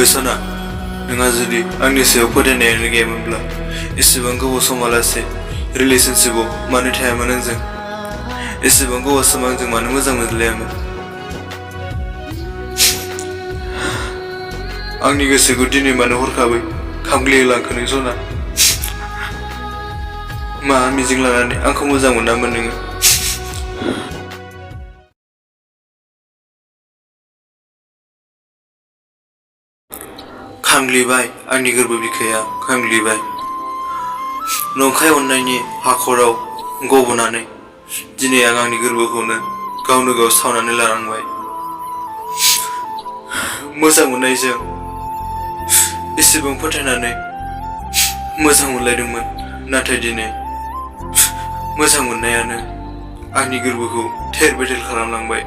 सना नोंहा जुदि आंनि सायाव फोथायनायानो गैयामोनब्ला एसेबां गोबाव समालासे रिलेशनशिपआव मानो थायामोन आंजों एसेबां गोबाव सम आंजों मानो मोजां मोनलायामोन आंनि गोसोखौ दिनै मानो हरखाबै खामग्लिहोलांखो नों सना मा मिजिं लानानै आंखौ मोजां मोनामोन नोङो खामग्लिबाय आंनि गोरबो बिखाया खामग्लिबाय नंखाय अननायनि हाखराव गबनानै दिनै आं आंनि गोरबोखौनो गावनो गाव सावनानै लानांबाय मोजां मोननायजों एसेबां फोथायनानै मोजां मोनलायदोंमोन नाथाय दिनै मोजां मोननायानो आंनि गोरबोखौ थेर बेथेर खालामलांबाय